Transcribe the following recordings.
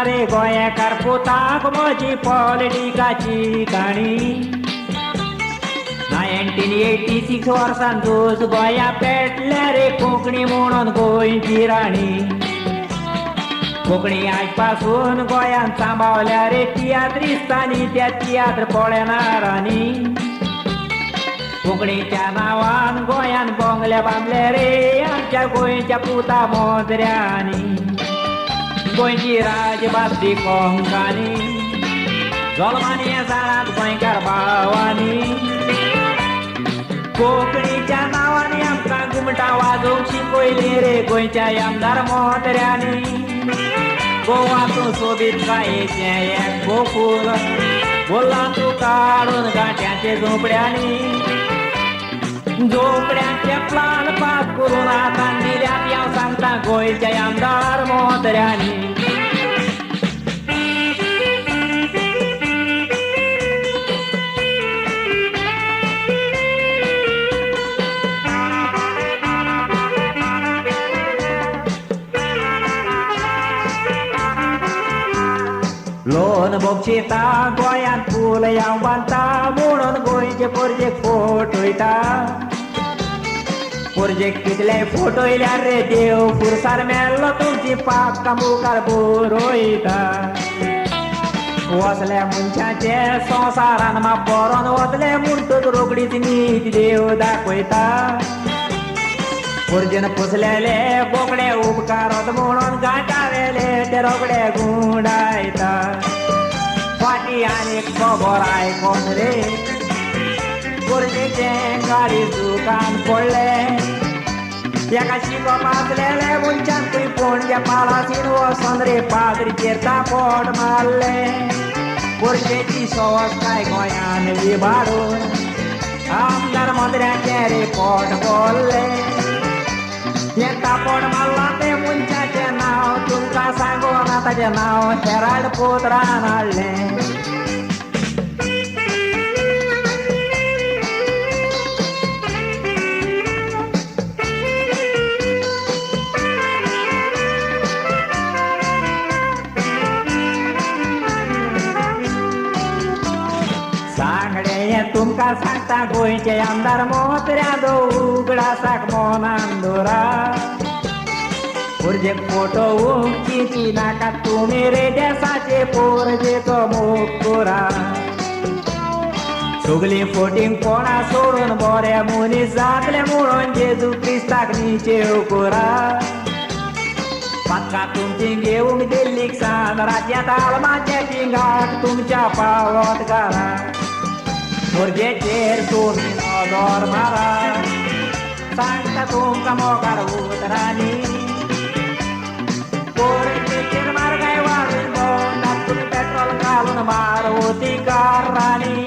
रे गोंयकार पुताक म्हजी पॉलिटिकाची काणी 1986 वर्सान झूज गोंया पेटले रे कोंकणी म्हणून गोंयची राणी कोंकणी आज पासून गोंयान सांबाळल्या रे तियात्रिस्तांनी त्या तियात्र पळयणारांनी कोंकणीच्या नांवान गोंयान बोंगले बांदले रे आमच्या गोंयच्या पुता मोजऱ्यांनी गोंयची राजभास कोंकणी जल्मानी जाणात गोंयकार भावांनी कोंकणीच्या नांवांनी आमकां घुमटां वाजोवंक शिकयली रे गोंयच्या आमदार मोतऱ्यांनी गोवातूं सोबीत कायेचें एक गोकुळ बोल्ला तूं काडून गांठ्याचे झोपड्यांनी झोपड्यांचे प्लान पास करून आतां दिल्यात हांव सांगता गोंयच्या आमदार मोतऱ्यांनी लोन बोगशिता गोंयांत फूल हांव बांदता म्हणून गोंयचे प्रोजेक्ट फोटयता प्रोजेक्ट कितले फोटयल्यार रे देव पुरसार मेल्लो तुमची पाक मुखार बरोयता वसल्या मनशाचे संवसारान मा बरोन वतले म्हणटूच रोकडीच नीत देव दाखयता पुर्जेन पुसलेले बोकडे उपकारत म्हणून गांठावेले ते रोकडे गुंडायता फाटी आनीक खबर आयकोन रे पुर्जेचे गाडी दुकान पडले एका शिकोप आसलेले मनशान खंय पणजे पालासीन वचोन रे पाद्रीचेर तापोट मारले पुर्जेची सवस काय गोंयान विबाडून आमदार मंत्र्याचे रे पोट बोल्ले हे तापोड मारला ते मनशाचें नांव तुमकां सांगून ताचें नांव हेराल्ड पोत्रान हाडलें सांगडे हें तुमकां सांगता गोंयचे आमदार मोतऱ्या दो उगडासाक मोनान दोरा पुर्जेक फोटो उंची नाका तुमी रे देसाचे पोरजेचो मोग कोरा सगळी फोटींग कोणा सोडून बरे मनीस जातले म्हणून जेजू क्रिस्ताक निचेव कोरा पातका तुमची घेवंक दिल्लीक सान राज्यांत आलमाची गाठ तुमच्या पावत घाला पुर्जेचेर तुमी नजर मारा सांगता तुमकां मोगार उतरांनी पुर्जेचेर मारगाय वाडून भोंवतात तुमी पेट्रोल घालून मारवती काररांनी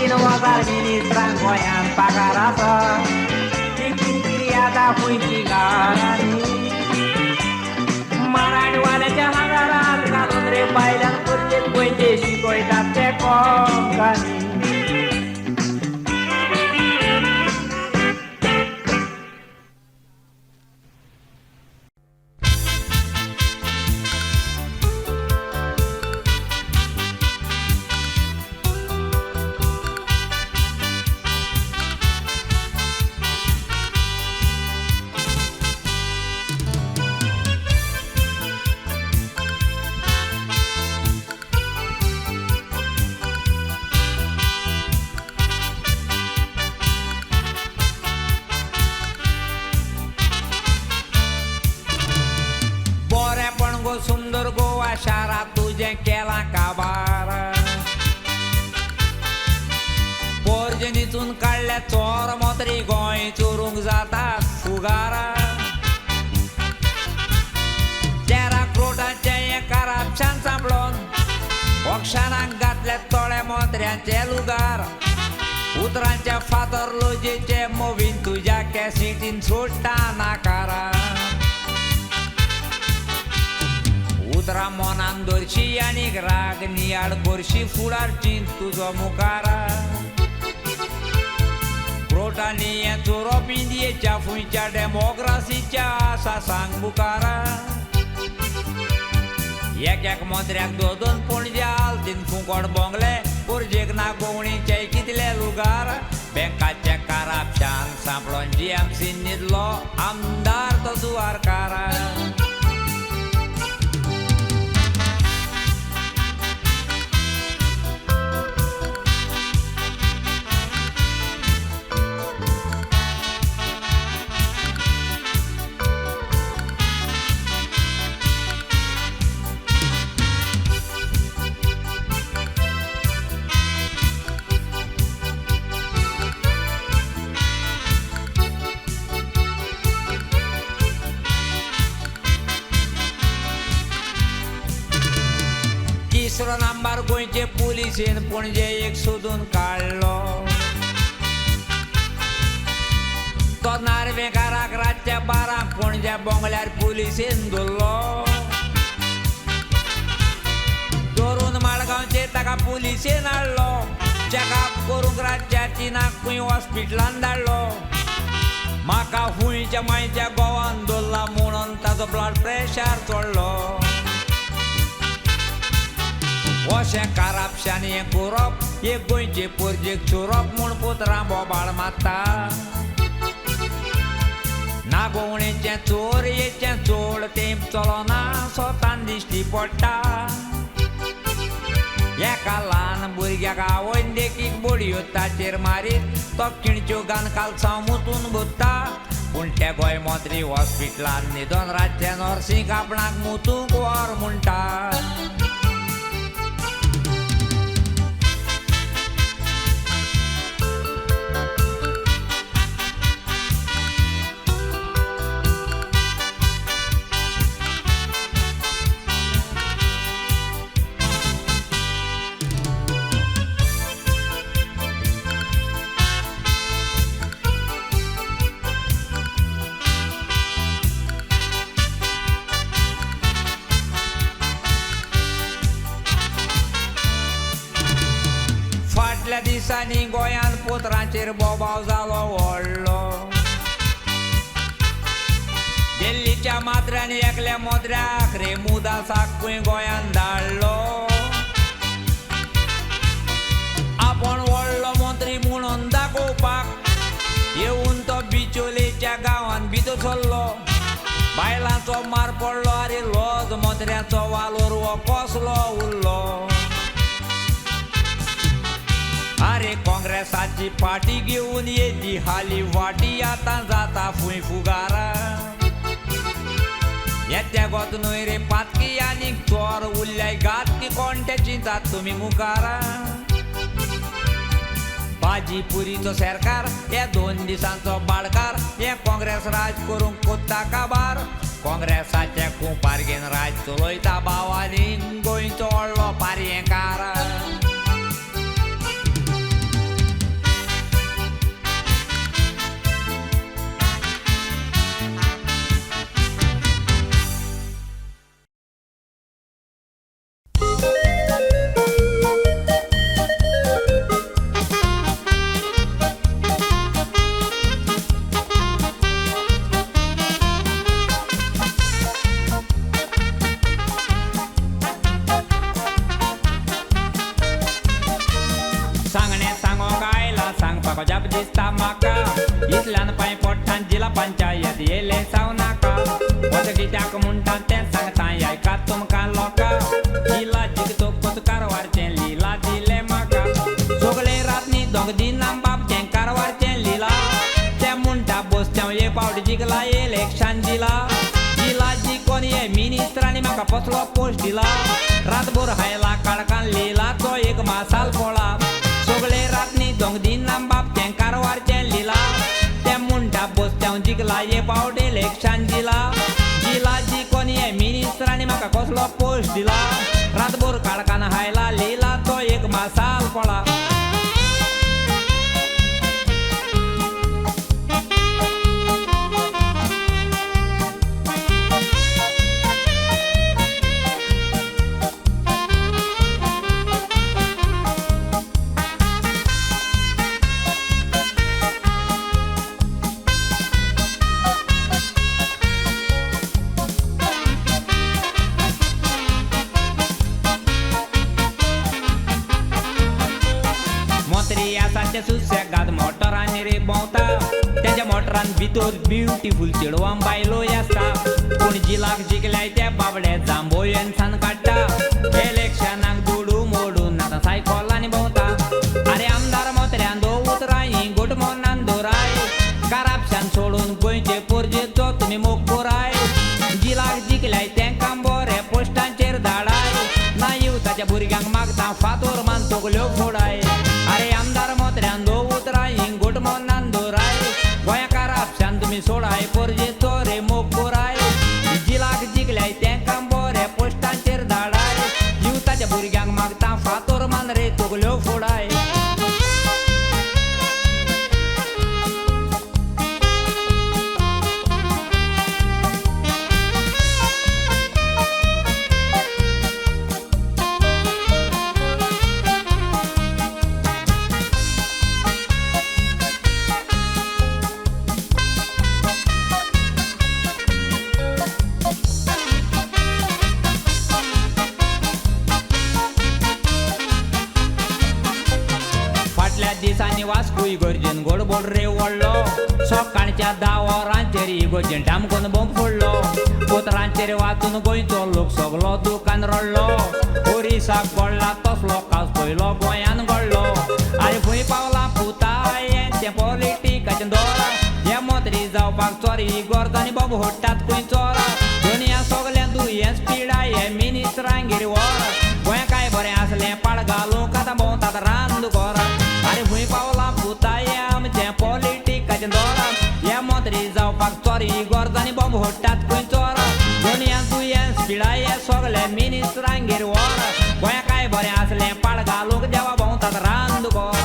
3,000 मिनिस्ट्रांक गोंयांत पगार आसा किरी आतां खुंयची गारांनी मराठवाड्याच्या हांगारांत घालून रे बायलांक पुर्जेक गोंयचे शिकयतात ते कोंकणी सुंदर गोवा शारात तुझे केला काबार पोर्जनीतून काढल्या चोर मोतरी गोंय चोरूंक जातात फुगार तेरा क्रोटाचे हे करप्शन सांपळोन ऑक्शनाक घातले तोळे मोत्र्यांचे लुगार उतरांच्या फातर लोजेचे मोवीन तुझ्या कॅसेटीन सोडटा नाकारा उतरा मोनान दोरशी आनीक राग नियाड बोरशी फुडारची तुजो मुखारा क्रोटांनी हे चोरप इंडियेच्या फुंयच्या डेमोक्रेसीच्या आसा सांग बुकारा एक एक मंत्र्याक दोन पणजे आलतीन फुकट बोंगले पुरजेक ना गोवणीचे कितले लुगार बँकाचे करापशान सांपळोन जीएमसी न्हिदलो आमदार तो सुवारकार तिसरो नंबर गोंयचे पुलिसेन पणजे एक सोदून काडलो तो नार्वेकाराक रातच्या 12 पणजे बोंगल्यार पुलिसेन धरलो धरून माळगांवचे ताका पुलिसेन हाडलो चॅकअप करूंक रातच्या 3 खंय हॉस्पिटलान धाडलो म्हाका हुंयच्या मायच्या गोवान दवरला म्हणून ताजो ब्लड प्रेशर चडलो अशें करापशान हें करप एक गोंयचे परजेक चोरप म्हूण पुत्रां बोबाळ मारता नागोवणेचें चोर हेचें चोड तेंप चलोना स्वतान दिश्टी पडटा एका ल्हान भुरग्याक आवयन देखीक बडयो ताचेर मारीत तो खिणच्यो घान कालसांव मुतून बसता पूण ते गोंय मंत्री हॉस्पिटलान न्हिदोन रातचे नर्सींक आपणाक मुतूंक व्हर म्हणटा फाटल्या दिसांनी गोंयान पुत्रांचेर बोबाव जालो व्हडलो दिल्लीच्या मात्र्यांनी एकल्या मंत्र्याक रेमुदासाक खंय गोंयान धाडलो आपण व्हडलो मंत्री म्हणून दाखोवपाक येवन तो बिचोलेच्या गांवांत भितर सरलो बायलांचो मार पडलो आरे लॉज मंत्र्याचो वालोर हो कसलो उरलो अरे काँग्रेसाची पार्टी घेऊन येती हाली वाटी आतां जाता फुंय फुगारा येत्या गोत न्हय रे पातकी आनीक चोर उरल्याय गात की कोणते चिंतात तुमी मुखारा भाजी पुरीचो सरकार हे 2 दिसांचो बाळकार हे काँग्रेस राज करूंक कोत्ता काबार काँग्रेसाचे कुंपार घेवन राज चलयता भावानी गोंयचो व्हडलो पारयेकार जाप दिसता म्हाका इतल्यान पांय पडटान जिल्हा पंचायत येले जावं नाका वच कित्याक म्हणटा तें सांगता आयकात तुमकां लोकां जिल्हा जिखतो कोच कारवारचें लिला दिलें म्हाका सगळे रात न्हिदोंक दिना बाबचें कारवारचें लिला तें म्हणटा बसत्याव हे पावट जिखला इलेक्शन दिला जिल्हा जिखोन हे मिनिस्टरांनी म्हाका कसलो पोस्ट दिला रातभर हायला काळखान लिला तो एक मासाल पोळा सगळे रात न्हिदोंक दिना बाबचें कारवारचें लिला तें म्हणटा बसत्याव जिखला हे पावट इलेक्शन दिला जिल्हा जिखोन हे मिनिस्टरांनी म्हाका कसलो पोस्ट दिला रातभर काळखान हायला लिला तो एक मासाल पोळा रे भोंवता तेच्या मोटरान भितर ब्युटिफूल चेडवां बायलो आसता पूण जिलाक जिखल्याय त्या बाबड्या जांबोयेन सान काडटा इलेक्शनाक दुडू मोडून आतां सायकलांनी भोंवता आरे आमदार मोत्र्यांदो उतराई गोटमोनान दोराय करप्शन सोडून गोंयचे पोरजेचो तुमी मोग कोराय जिलाक जिखल्याय तेंकां बरे पोस्टांचेर धाडाय ना युथाच्या भुरग्यांक मागता फातोर मान तोगल्यो फोडाय आरे आमदार मोत्र्यांदो उतराई गोटमोनान दोराय गोंया करप्शन तुमी सोडाय पोरजेचो रे मोग कोराय जिलाक जिखल्याय तेंकां बरे पोस्टांचेर धाडाय युथाच्या भुरग्यांक मागता फातोर मान रे तोगल्यो फोडाय दिसांनी वास्कूय गरजेन गोडबोड रे वडलो सकाळच्या 10 वरांचेर इगोजेन डामकोन बॉम्ब फोडलो पोतरांचेर वाचून गोंयचो लोक सगलो दुकान रडलो ओरिसाक पडला तसलो कास पयलो गोंयान घडलो आरे खंय पावला पुताय तें पॉलिटिकाचें दोरा हे मोत्री जावपाक चोरी गोरजांनी बॉम्ब होडटात खंय चोरा दुनिया सगळ्या दुयेंस पिडाय हे मिनिस्टरांगेर वर गोंया काय बरें आसलें पाड घालूंक आतां भोंवतात रांद गोरा आरे खंय पावला पुताय आमचें पॉलिटिकाचें दोरा हे मोत्री जावपाक चोरी गोरजांनी बॉम्ब होडटात खंय चोरा दुनिया दुयेंस पिडाय हे सगळे मिनिस्टरांगेर वर गोंया काय बरें आसलें पाड घालूंक देवा भोंवतात रांद गोरा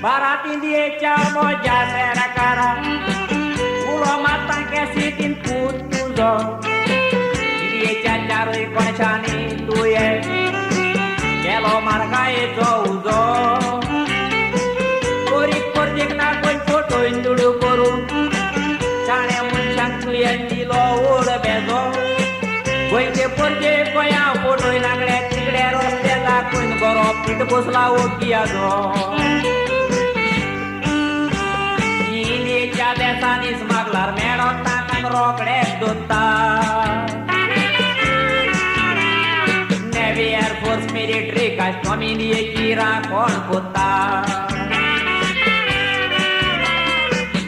Baratiндiecha moja serakara Ulo matang kesitin putuzo Indiecha charui konchani tuye Kelo margai zouzo Korik korjek na koin foto indudu koru Chane munchang tuyen dilo ule bezo Koinche porje koya foto inagre tigre rostela koin goro pit busla okiazo देसांनी smuggler मेळो ताकान रोकडेच दोत्ता navy air force military custom इंडियेची राखण कोत्ता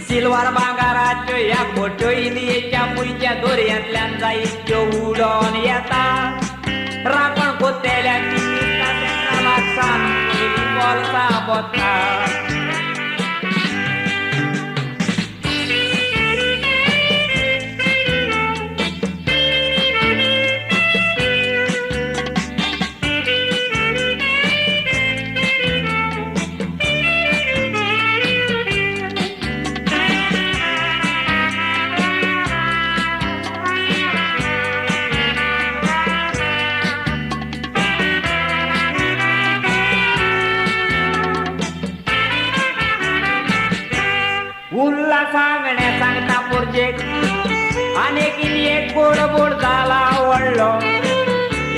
silver भांगाराच्यो ह्या बोट्यो इंडियेच्या पुयच्या दोरयांतल्यान जायत्यो उडोन येता राखण कोत्तेल्या मिनिस्टराक सांग बोलता बोत्ता सांगता प्रोजेक्ट अनेकीन एक गोड झाला वडलो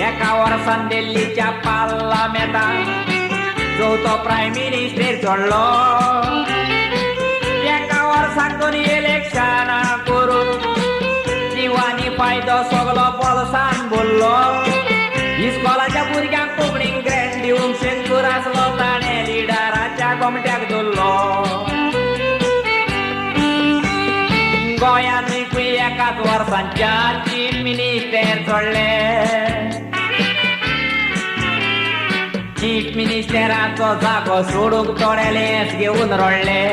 एका वर्सान दिल्लीच्या पार्लमेंटात चौथो प्रायम मिनिस्टर चडलो एका वर्साक दोनी इलेक्शनां करून जीवानी फायदो सगलो पॉलसान बोल्लो इस्कॉलाच्या भुरग्यांक कोंकणीक ग्रँड दिवंक शेतकर आसलो ताणें लिडराच्या गोमट्याक धरलो गोंयानूय खंय एकाच वर्सांच्या चीफ मिनिस्टर सोडले चीफ मिनिस्टराचो जागो सोडूंक थोडे लेस घेवन रडले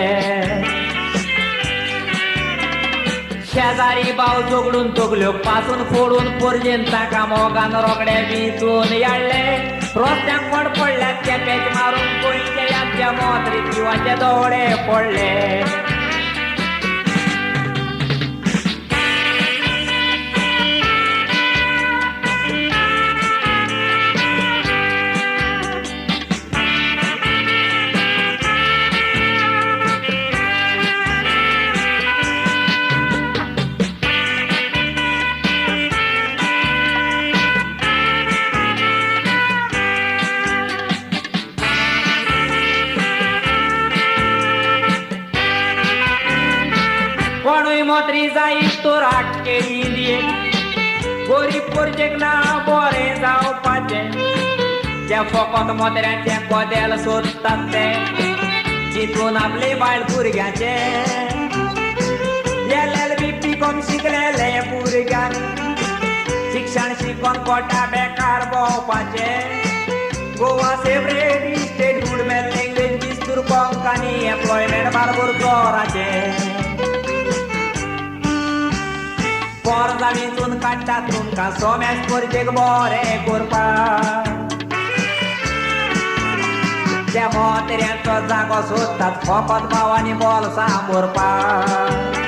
शेजारी भाव झगडून तगल्यो पासून फोडून पोरजेन ताका मोगान रोखडे भितून याडले रस्त्याक पडल्यात केपेच मारून गोंयचे यांच्या मोत्री जिवाचे दोळे पडले केळी दिये गोरी पोरजेक ना बरे जावपाचे जे फकत मोत्र्याचे कोदेल सोदतात ते चिंतून आपले बायल भुरग्याचे LLB PCOM शिकलेले भुरग्यान शिक्षण शिकोन कोटा बेकार भोंवपाचे गोवा सेपरेट स्टेट मेल लँग्वेज दिस्तूर कोंकणी एम्प्लॉयमेंट बारबोर जोराचे पोर जमीनून काडटात तुमकां सोम्याच पोरजेक बरें करपाक त्या मोत्र्यांचो जागो सोदतात फकत भावांनी बोलसां भरपाक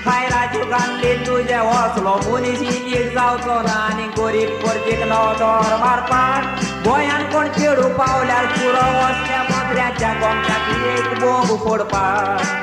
खायरा जुगांतली तुजे वचलो मनीस इंजीर जावचो ना आनी गरीब पोरजेक नजर मारपाक गोंयान कोण चेडू पावल्यार पुरो वचल्या मोत्र्याच्या गोमटाक एक बोंब फोडपाक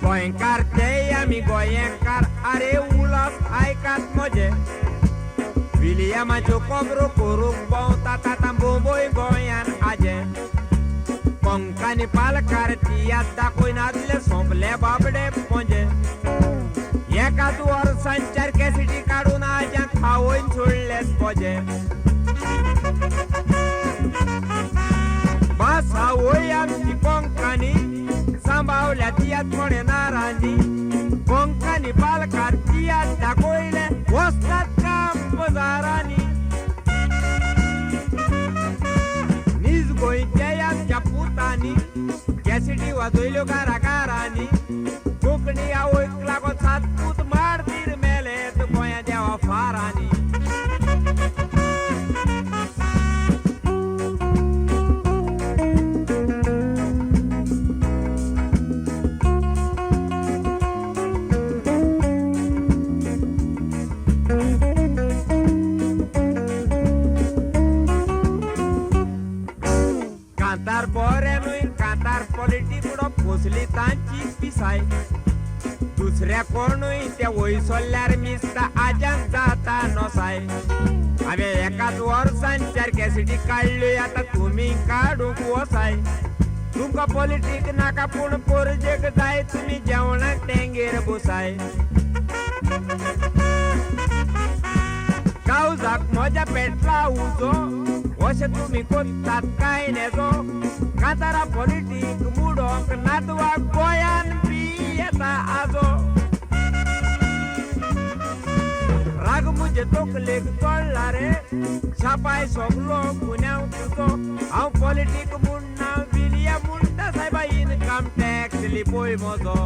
गोंयकार ते आमी गोंयकार आरे उलोप आयकात म्हजे विलियमाच्यो खबरो करूंक भोंवतात आतां बोंबय गोंयान आजे कोंकणी पालकार तियात दाखयनातले सोंपले बाबडे पोंजे एकाच वर्सान 4 कॅसेटी काडून आज्यांक खावयन सोडलेच पोजे भासा वय आमची कोंकणी सांबावल्या तियात म्हणे नारांनी कोंकणी पालकार तियात दाखयले वचतात काम बजारांनी नीज गोंयचे आमच्या पुतांनी कॅसेटी वाजयल्यो घराघरांनी कोंकणी आवयक लागोन 7 पूत मारतीर मेलेत गोंया देवा फारांनी कांतार बरे न्हय कांतार पॉलिटिकडो पोसली तांची पिसाय दुसऱ्या कोणूय ते वयसल्ल्यार मिसता आज्यांक जाता नसाय हांवें एकाच वर्सान 4 कॅसेटी काडल्यो आतां तुमी काडूंक वसाय तुमकां पॉलिटीक नाका पूण पोरजेक जाय तुमी जेवणाक टेंगेर बसाय कावजाक म्हज्या पेटला उजो अशें तुमी कोत्तात काय नेजो कांतारा पॉलिटीक मुडोंक नातवाक गोंयान बी येता आजो राग मुजे तोकलेक चोडला रे छापाय सोगलो पुण्याव तुजो हांव पॉलिटीक म्हणना विलिया म्हणटा सायबा इनकम टॅक्स लिपोय म्हजो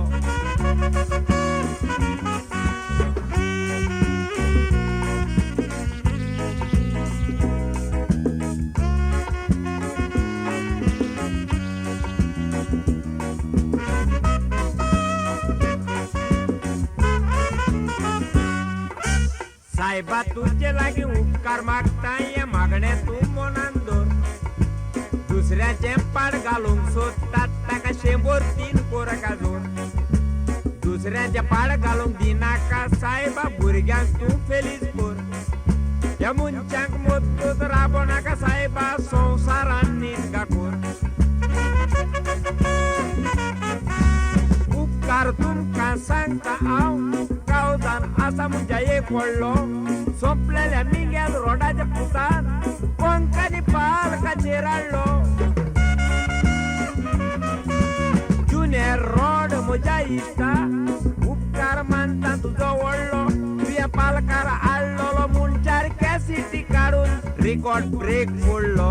सायबा तुजे लागीं उपकार मागता हे मागणें तूं मनान दवर दुसऱ्याचें पाड घालूंक सोदतात ताका 103 कोर काजून दुसऱ्याचें पाड घालूंक दिनाका सायबा भुरग्यांक तूं फेलीज कोर ह्या मनशांक मजबूत राबो नाका सायबा संवसारान नीट कोर उपकार तुमकां सांगता हांव कावजान आसा म्हणजे एक व्हडलो सोंपलेल्या मिंग्याल रोडाच्या पुतान कोंकणी पालकाचेर हाडलो जुनेर रोड म्हज्या इश्टा उपकार मानता तुजो व्हडलो तुया पालकार हाडलोलो म्हूण 4 कॅसेटी काडून रिकॉर्ड ब्रेक फोडलो